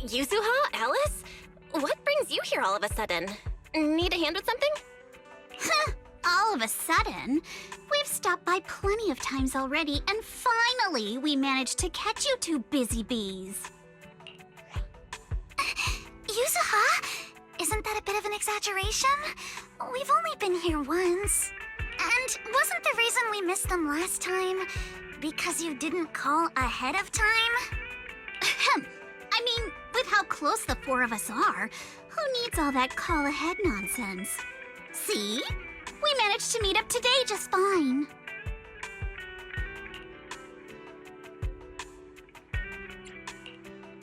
Yuzuha? Alice? What brings you here all of a sudden? Need a hand with something? All of a sudden? We've stopped by plenty of times already, and finally we managed to catch you two busy bees. Yuzuha? Isn't that a bit of an exaggeration? We've only been here once. And wasn't the reason we missed them last time because you didn't call ahead of time? I mean, with how close the four of us are, who needs all that call ahead nonsense? See? We managed to meet up today just fine.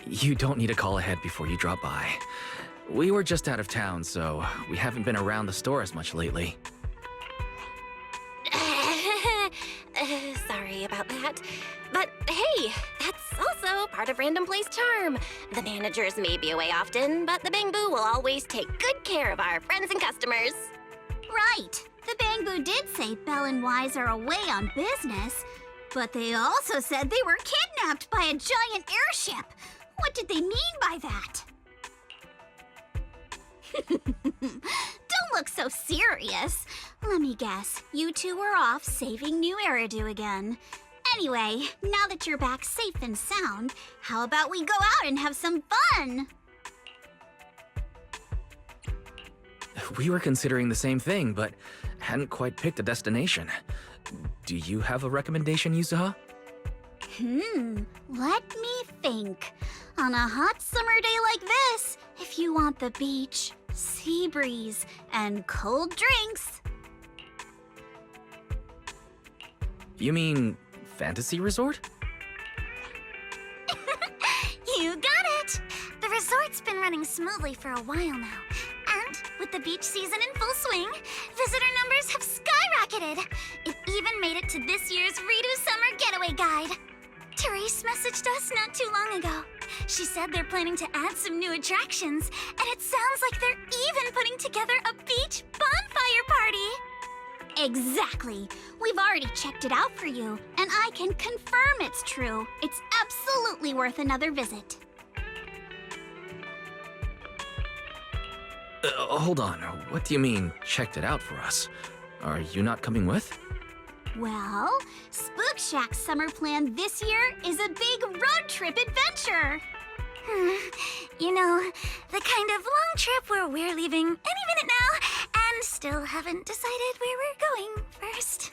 You don't need a call ahead before you drop by. We were just out of town, so we haven't been around the store as much lately. Sorry about that. But hey, that's also part of Random Play's charm. The managers may be away often, but the Bangbu will always take good care of our friends and customers. Right. The Bangbu did say Belle and Wise are away on business, but they also said they were kidnapped by a giant airship. What did they mean by that? Don't look so serious. Let me guess, you two were off saving New Eridu again. Anyway, now that you're back safe and sound, how about we go out and have some fun? We were considering the same thing, but hadn't quite picked a destination. Do you have a recommendation, Yuzuha? Let me think. On a hot summer day like this, if you want the beach, sea breeze, and cold drinks. You mean Fantasy Resort? You got it! The resort's been running smoothly for a while now. And with the beach season in full swing, visitor numbers have skyrocketed. It even made it to this year's Redo Summer Getaway Guide. Therese messaged us not too long ago. She said they're planning to add some new attractions, and it sounds like they're even putting together a beach bonfire party. Exactly. We've already checked it out for you, and I can confirm it's true. It's absolutely worth another visit. Hold on. What do you mean, checked it out for us? Are you not coming with? Well, Spook Shack's summer plan this year is a big road trip adventure. You know, the kind of long trip where we're leaving any minute now and still haven't decided where we're going first.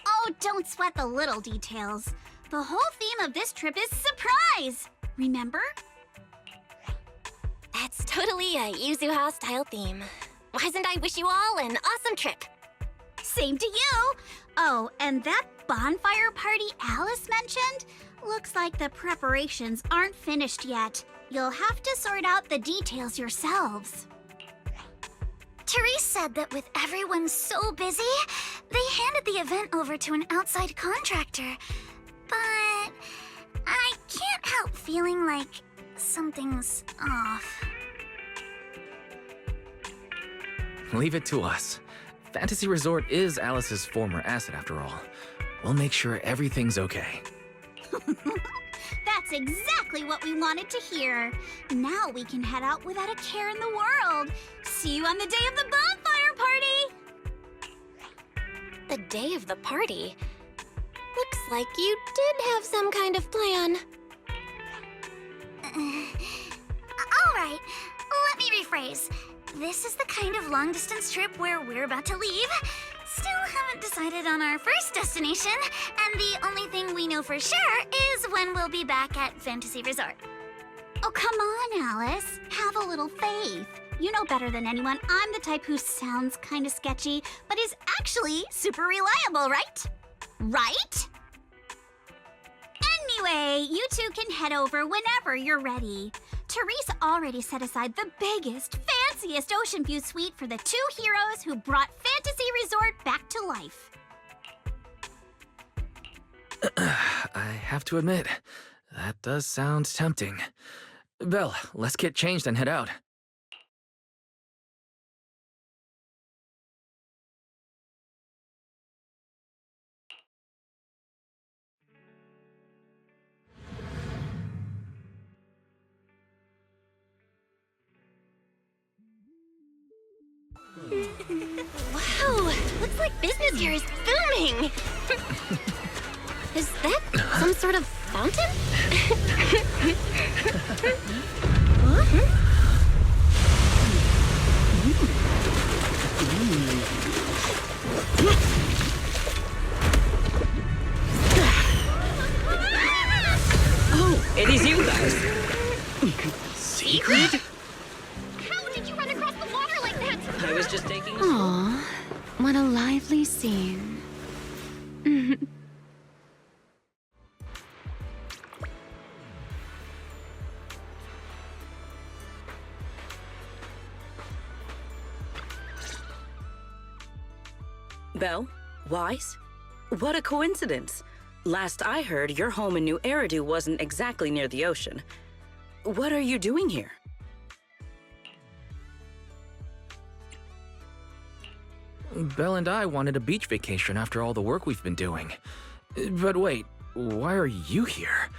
Oh, don't sweat the little details. The whole theme of this trip is surprise. Remember? That's totally a Yuzuha-style theme. Why doesn't I wish you all an awesome trip? Same to you! Oh, and that bonfire party Alice mentioned? Looks like the preparations aren't finished yet. You'll have to sort out the details yourselves. Therese said that with everyone so busy, they handed the event over to an outside contractor. But I can't help feeling like something's off. Leave it to us. Fantasy Resort is Alice's former asset, after all. We'll make sure everything's okay. That's exactly what we wanted to hear. Now we can head out without a care in the world. See you on the day of the bonfire party! The day of the party? Looks like you did have some kind of plan. Alright, let me rephrase. This is the kind of long-distance trip where we're about to leave. Still haven't decided on our first destination, and the only thing we know for sure is when we'll be back at Fantasy Resort. Oh, come on, Alice. Have a little faith. You know better than anyone I'm the type who sounds kind of sketchy, but is actually super reliable, right? Right? Anyway, you two can head over whenever you're ready. Therese already set aside the biggest, fanciest ocean view suite for the two heroes who brought Fantasy Resort back to life. I have to admit, that does sound tempting. Belle, let's get changed and head out. Wow, looks like business here is booming. Is that some sort of fountain? Huh? Oh, it is you guys. Secret? How did you run across the water like that? I was just taking a Aw, what a lively scene. Belle? Wise? What a coincidence. Last I heard, your home in New Eridu wasn't exactly near the ocean. What are you doing here? Belle and I wanted a beach vacation after all the work we've been doing. But wait, why are you here?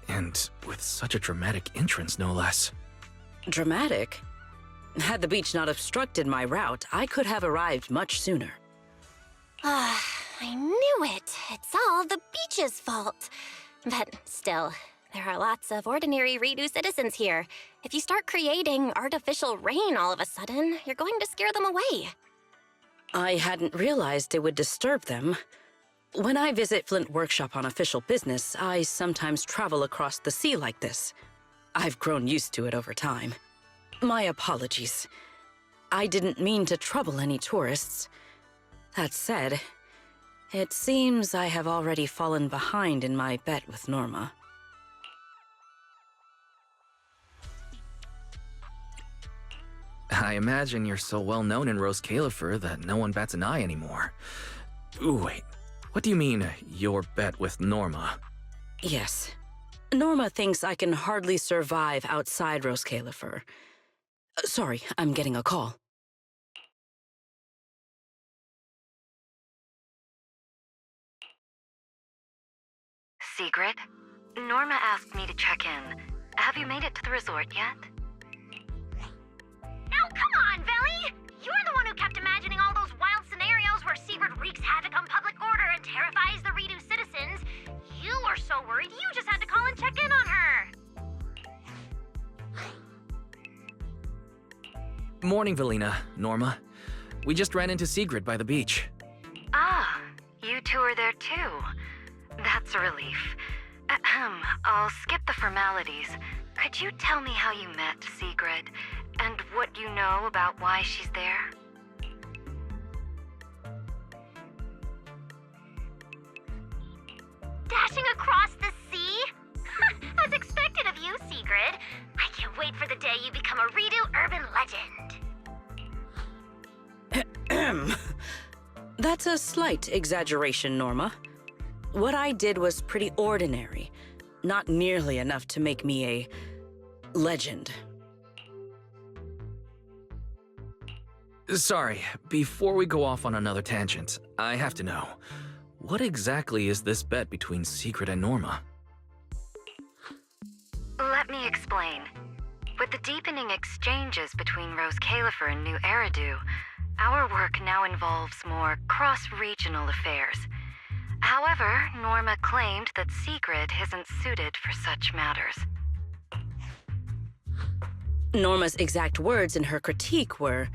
And with such a dramatic entrance, no less. Dramatic? Had the beach not obstructed my route, I could have arrived much sooner. I knew it. It's all the beach's fault. But still, there are lots of ordinary Redo citizens here. If you start creating artificial rain all of a sudden, you're going to scare them away. I hadn't realized it would disturb them. When I visit Flint Workshop on official business, I sometimes travel across the sea like this. I've grown used to it over time. My apologies. I didn't mean to trouble any tourists. That said, it seems I have already fallen behind in my bet with Norma. I imagine you're so well known in Rose Califer that no one bats an eye anymore. Ooh, wait, what do you mean, your bet with Norma? Yes. Norma thinks I can hardly survive outside Rose Califer. Sorry, I'm getting a call. Secret? Norma asked me to check in. Have you made it to the resort yet? Now, come on, Velly! You're the one who kept imagining all those wild scenarios where Sigrid wreaks havoc on public order and terrifies the Redo citizens. You were so worried you just had to call and check in on her. Morning, Velina, Norma. We just ran into Sigrid by the beach. Ah, you two are there too. That's a relief. Ahem, I'll skip the formalities. Could you tell me how you met Sigrid, and what you know about why she's there? Dashing across the sea? As expected of you, Sigrid. I can't wait for the day you become a Redo urban legend. That's a slight exaggeration, Norma. What I did was pretty ordinary, not nearly enough to make me a legend. Sorry, before we go off on another tangent, I have to know. What exactly is this bet between Sigrid and Norma? Let me explain. With the deepening exchanges between Rose Califer and New Eridu, our work now involves more cross-regional affairs. However, Norma claimed that Sigrid isn't suited for such matters. Norma's exact words in her critique were,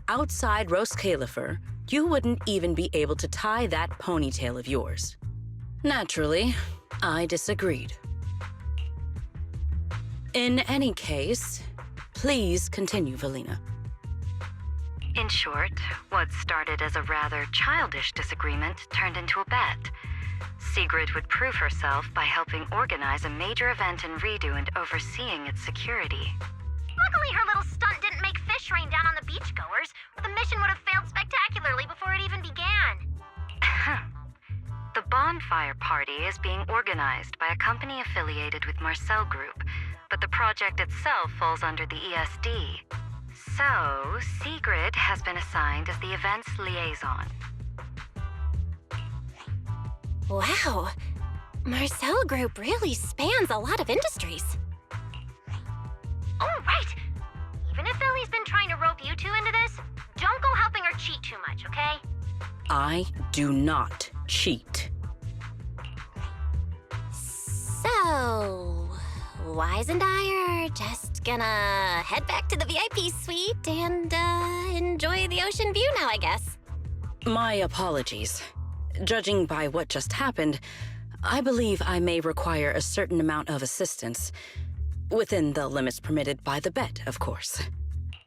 outside Rose Califer, you wouldn't even be able to tie that ponytail of yours. Naturally, I disagreed. In any case, please continue, Velina. In short, what started as a rather childish disagreement turned into a bet. Sigrid would prove herself by helping organize a major event in Redo and overseeing its security. Luckily, her little stunt didn't make fish rain down on the beachgoers, or the mission would have failed spectacularly before it even began. The bonfire party is being organized by a company affiliated with Marcel Group, but the project itself falls under the ESD. So, Sigrid has been assigned as the event's liaison. Wow, Marcel Group really spans a lot of industries. Oh, right! Even if Ellie's been trying to rope you two into this, don't go helping I do not cheat. So, Wise and I are just gonna head back to the VIP suite and enjoy the ocean view now, I guess. My apologies. Judging by what just happened, I believe I may require a certain amount of assistance. Within the limits permitted by the bet, of course.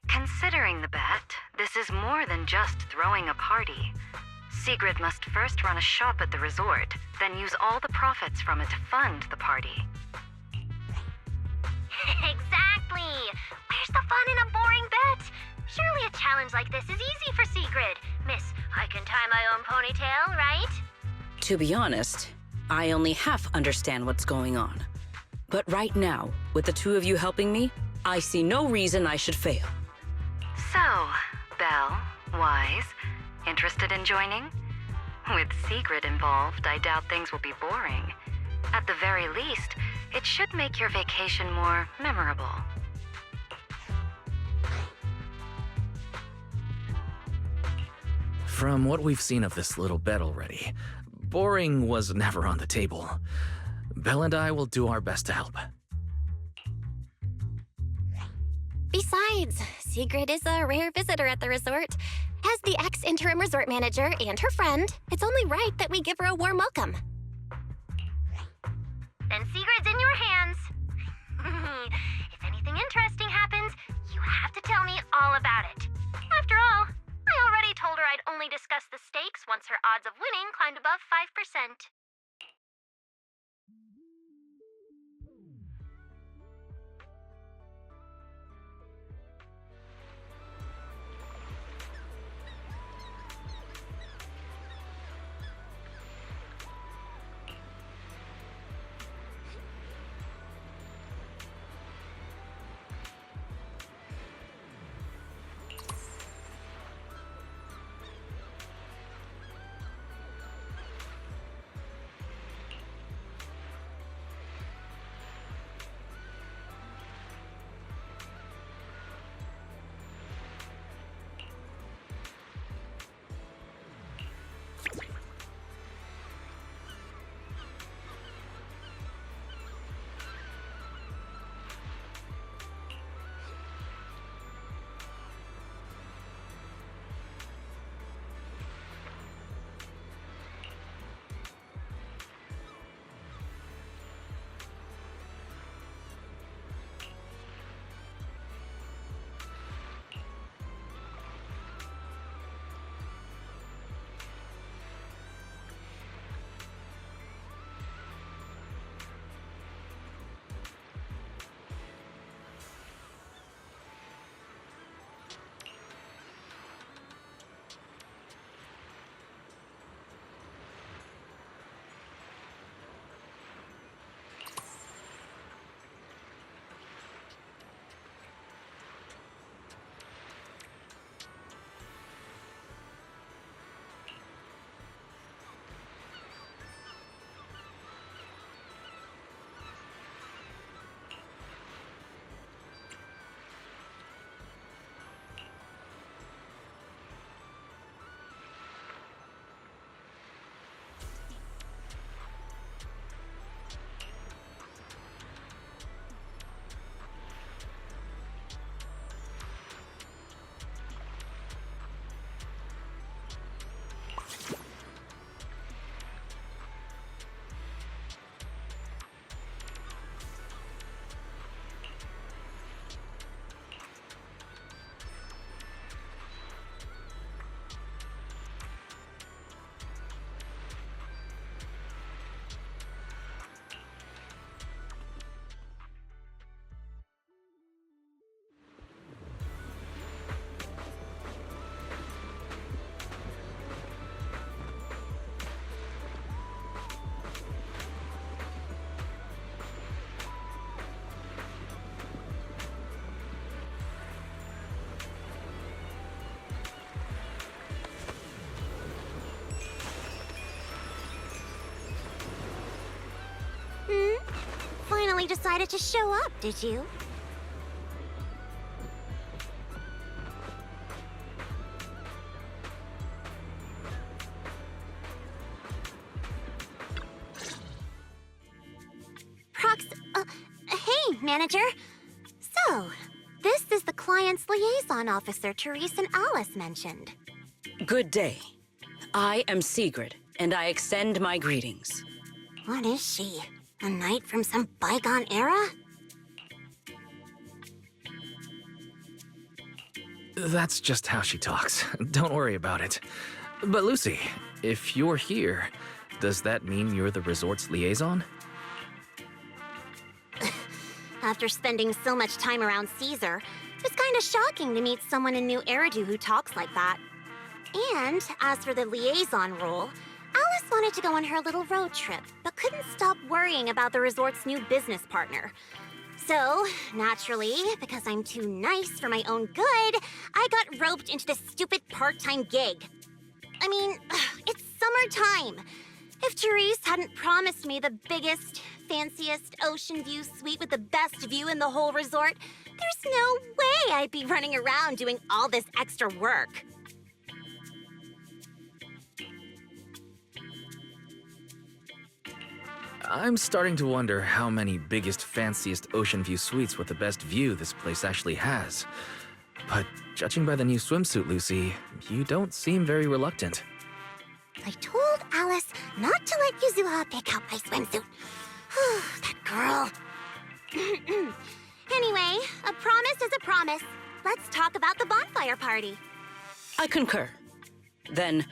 Considering the bet, this is more than just throwing a party. Sigrid must first run a shop at the resort, then use all the profits from it to fund the party. Exactly! Where's the fun in a boring bet? Surely a challenge like this is easy for Sigrid. Miss, I can tie my own ponytail, right? To be honest, I only half understand what's going on. But right now, with the two of you helping me, I see no reason I should fail. So, Belle, Wise, interested in joining? With Sigrid involved, I doubt things will be boring. At the very least, it should make your vacation more memorable. From what we've seen of this little bet already, boring was never on the table. Belle and I will do our best to help. Besides, Sigrid is a rare visitor at the resort. As the ex-interim resort manager and her friend, it's only right that we give her a warm welcome. Then Sigrid's in your hands. If anything interesting happens, you have to tell me all about it. After all, I already told her I'd only discuss the stakes once her odds of winning climbed above 5%. Finally decided to show up, did you? Manager. So, this is the client's liaison officer Therese and Alice mentioned. Good day. I am Sigrid, and I extend my greetings. What is she? A knight from some bygone era? That's just how she talks. Don't worry about it. But Lucy, if you're here, does that mean you're the resort's liaison? After spending so much time around Caesar, it's kind of shocking to meet someone in New Eridu who talks like that. And as for the liaison role, Alice wanted to go on her little road trip, but couldn't stop worrying about the resort's new business partner. So, naturally, because I'm too nice for my own good, I got roped into this stupid part-time gig. I mean, it's summertime. If Therese hadn't promised me the biggest, fanciest ocean view suite with the best view in the whole resort, there's no way I'd be running around doing all this extra work. I'm starting to wonder how many biggest, fanciest ocean view suites with the best view this place actually has. But judging by the new swimsuit, Lucy, you don't seem very reluctant. I told Alice not to let Yuzuha pick out my swimsuit. That girl. Anyway, a promise is a promise. Let's talk about the bonfire party. I concur. Then,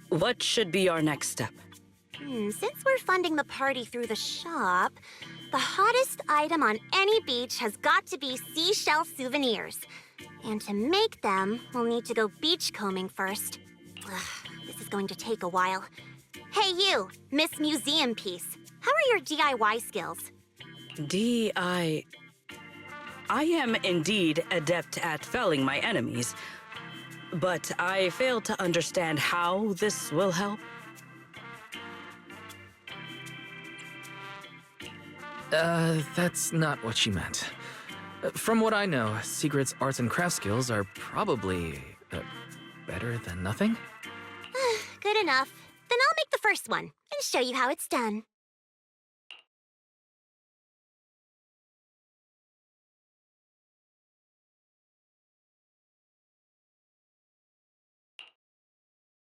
what should be our next step? Since we're funding the party through the shop, the hottest item on any beach has got to be seashell souvenirs. And to make them, we'll need to go beachcombing first. This is going to take a while. Hey you, Miss Museum Piece. How are your DIY skills? I am indeed adept at felling my enemies, but I fail to understand how this will help. That's not what she meant. From what I know, Sigrid's arts and craft skills are probably better than nothing. Good enough. Then I'll make the first one and show you how it's done.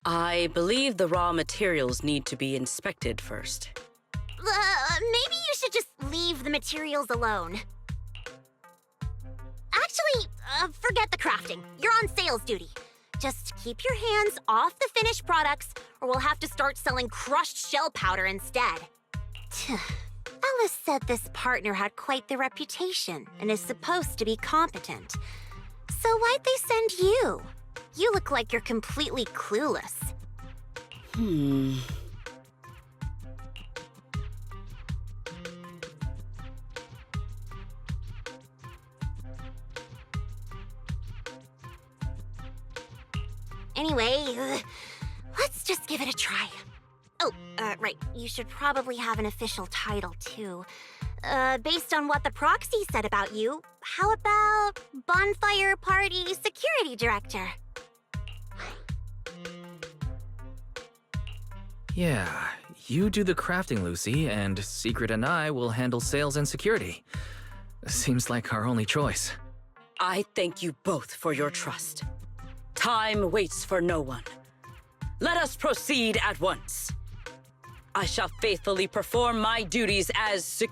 I believe the raw materials need to be inspected first. Maybe you should just leave the materials alone. Actually, forget the crafting. You're on sales duty. Just keep your hands off the finished products, or we'll have to start selling crushed shell powder instead. Alice said this partner had quite the reputation and is supposed to be competent. So why'd they send you? You look like you're completely clueless. Anyway, let's just give it a try. Oh, right. You should probably have an official title, too. Based on what the proxy said about you, how about Bonfire Party Security Director? Yeah, you do the crafting, Lucy, and Sigrid and I will handle sales and security. Seems like our only choice. I thank you both for your trust. Time waits for no one. Let us proceed at once. I shall faithfully perform my duties as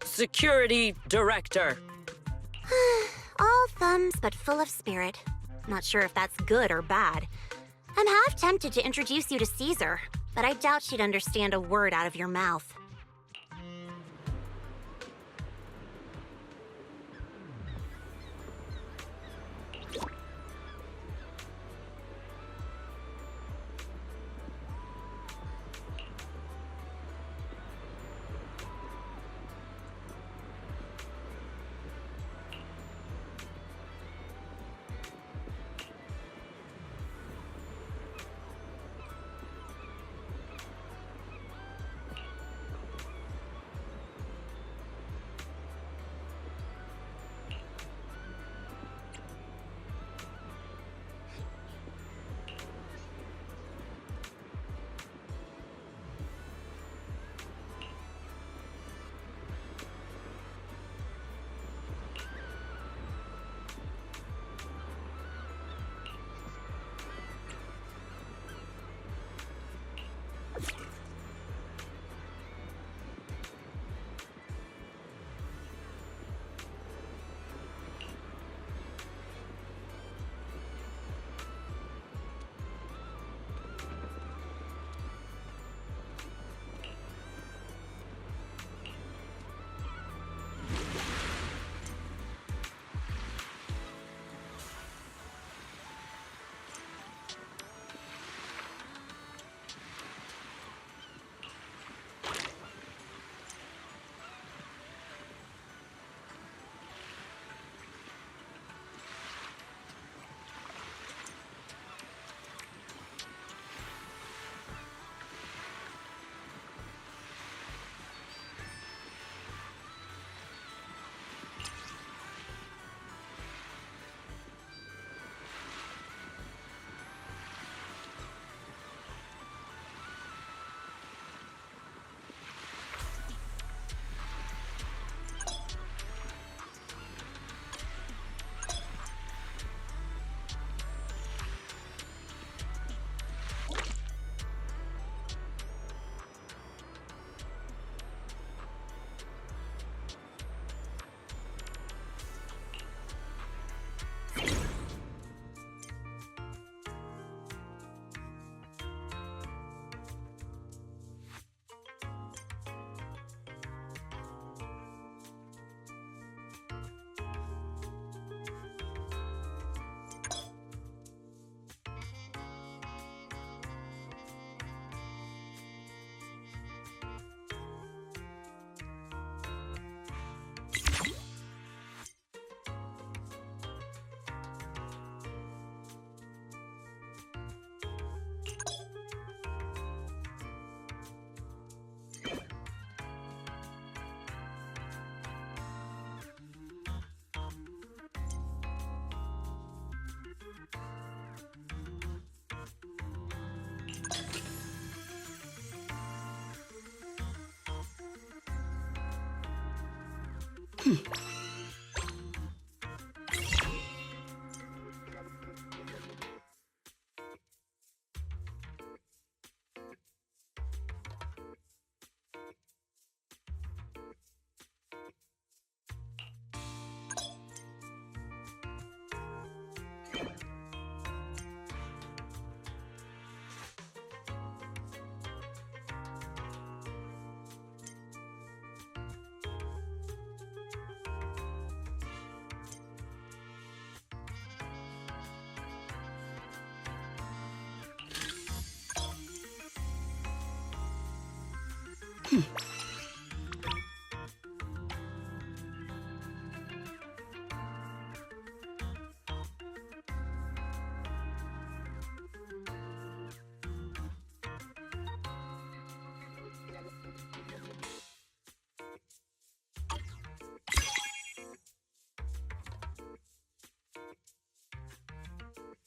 security director. All thumbs but full of spirit. Not sure if that's good or bad. I'm half tempted to introduce you to Caesar, but I doubt she'd understand a word out of your mouth.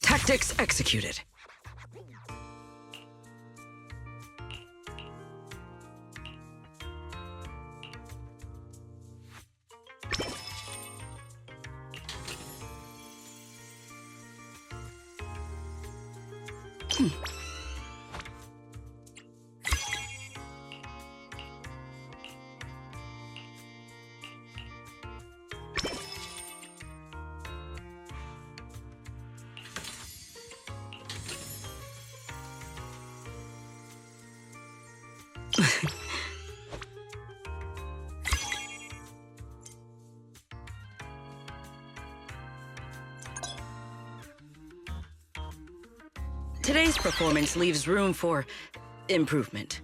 Tactics executed. Today's performance leaves room for improvement.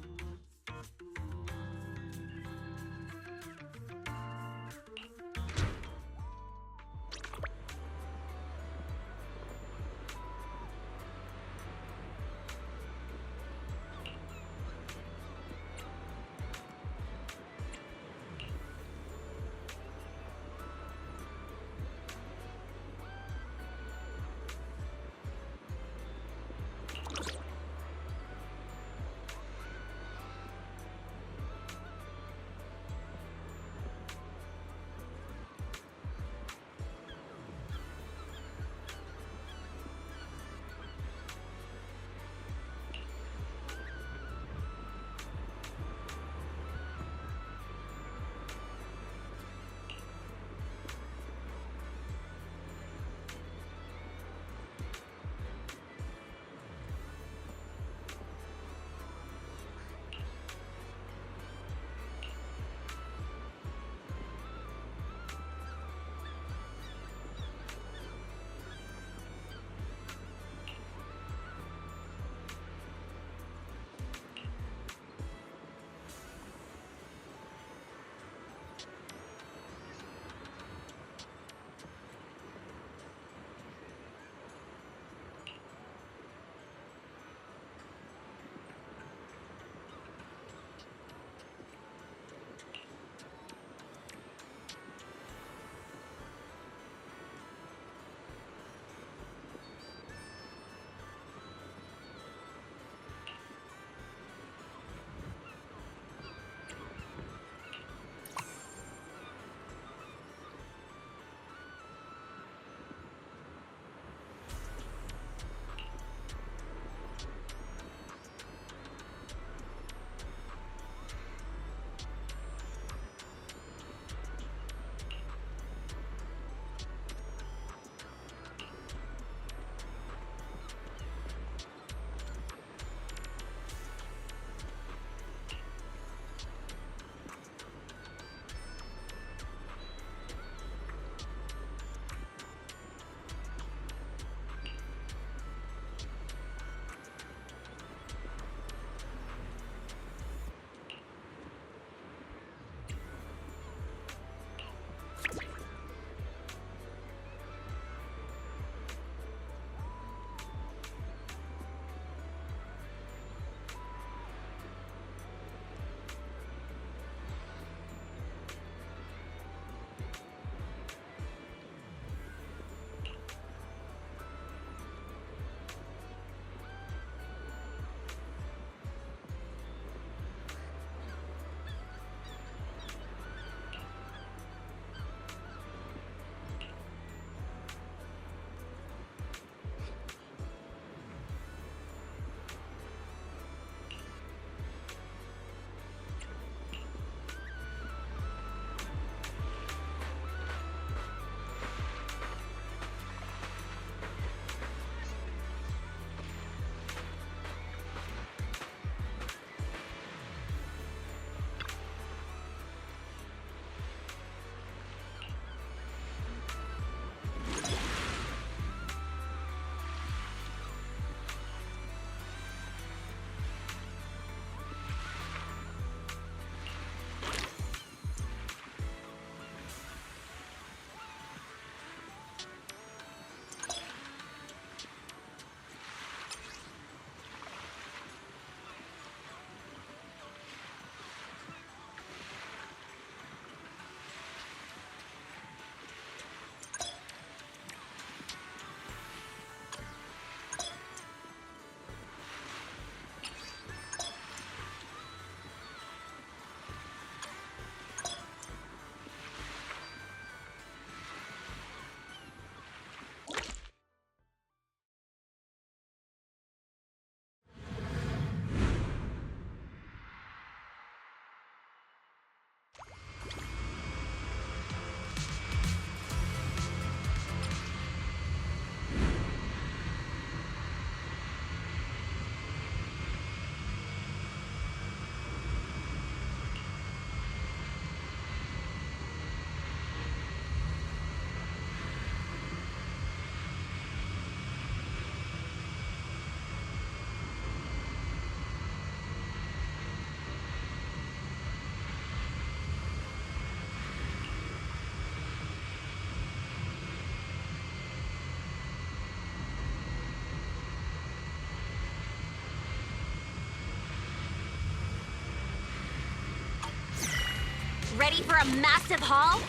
ready for a massive haul?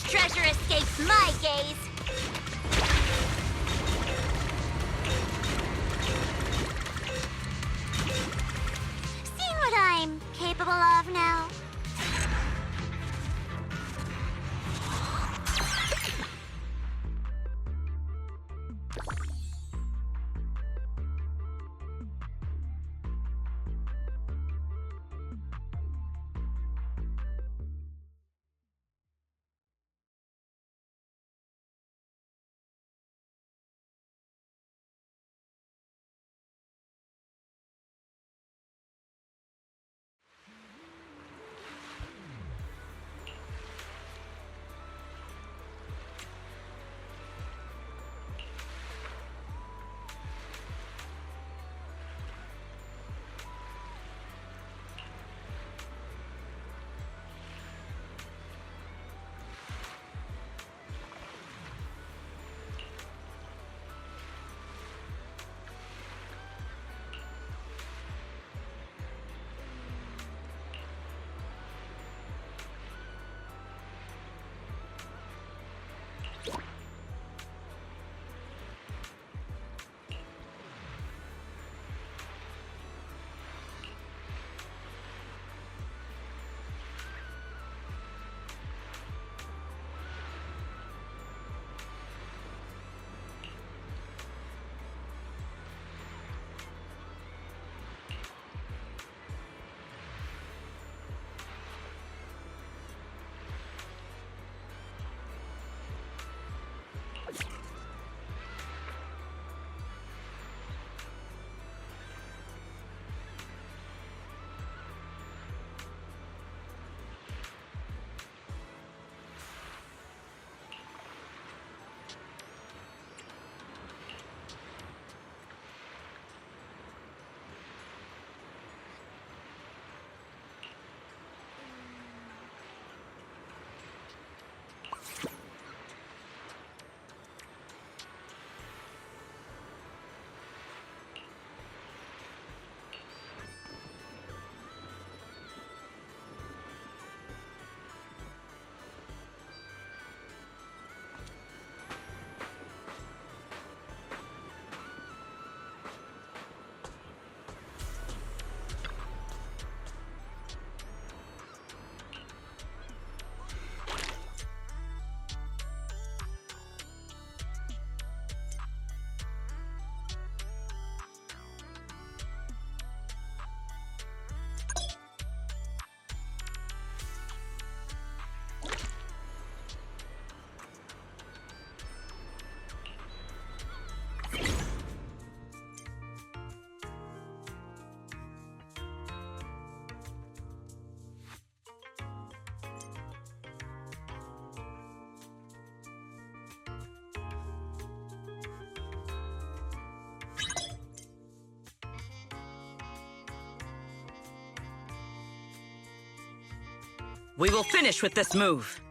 Treasure escapes my gaze. Seeing what I'm capable of now. We will finish with this move.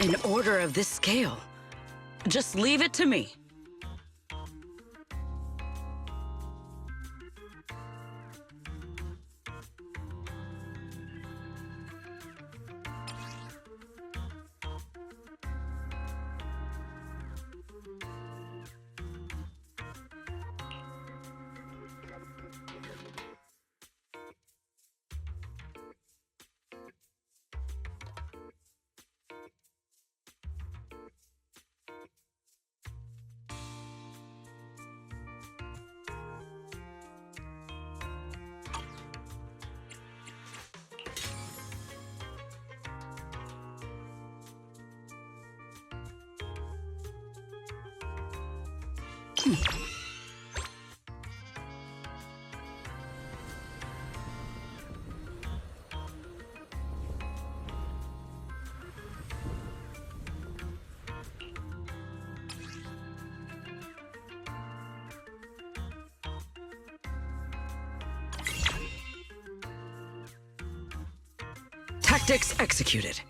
An order of this scale. Just leave it to me. Tactics executed.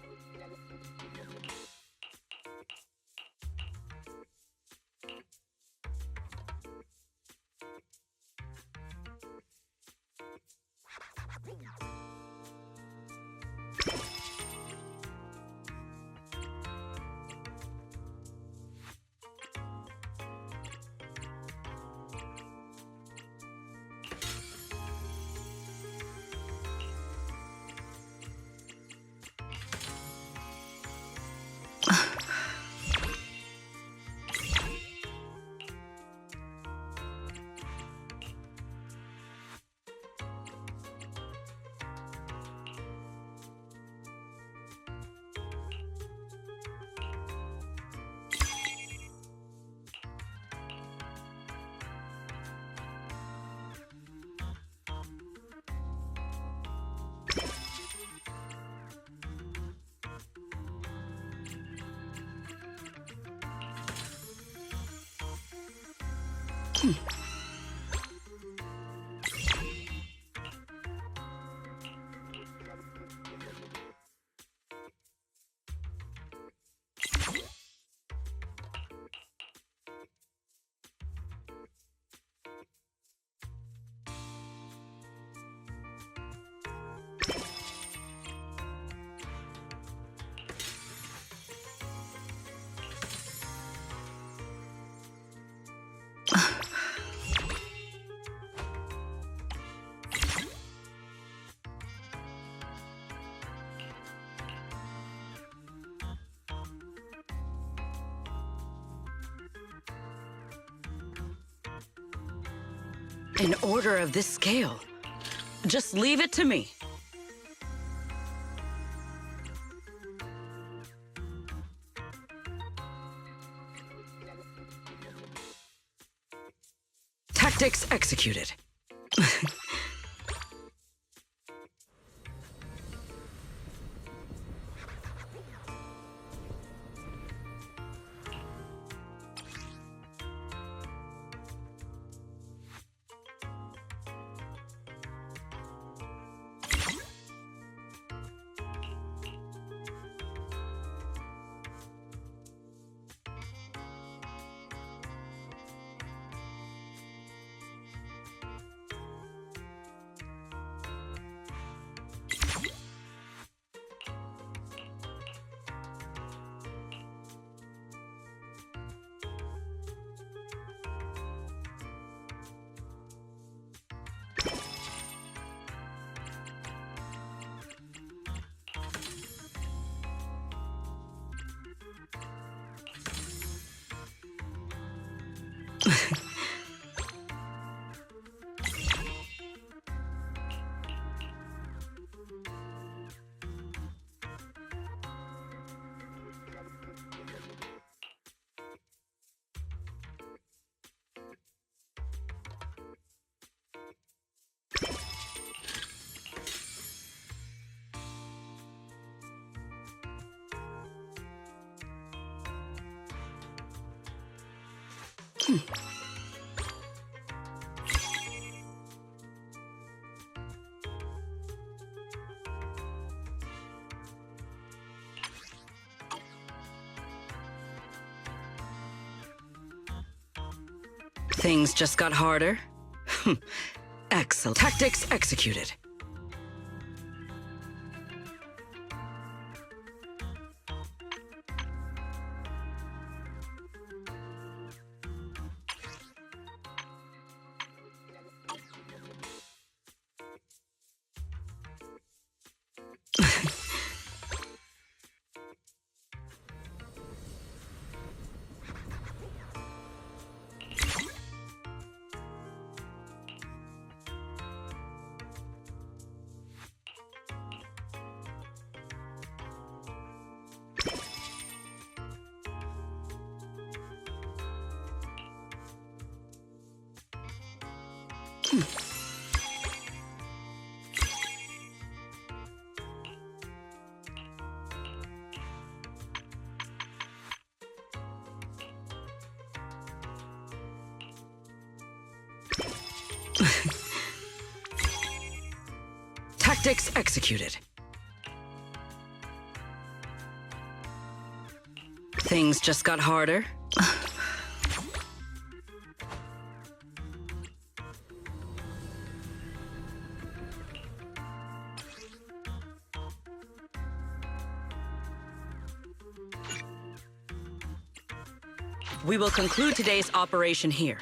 An order of this scale. Just leave it to me. Tactics executed. Things just got harder? Excellent. Tactics executed. Tactics executed. Things just got harder? We will conclude today's operation here.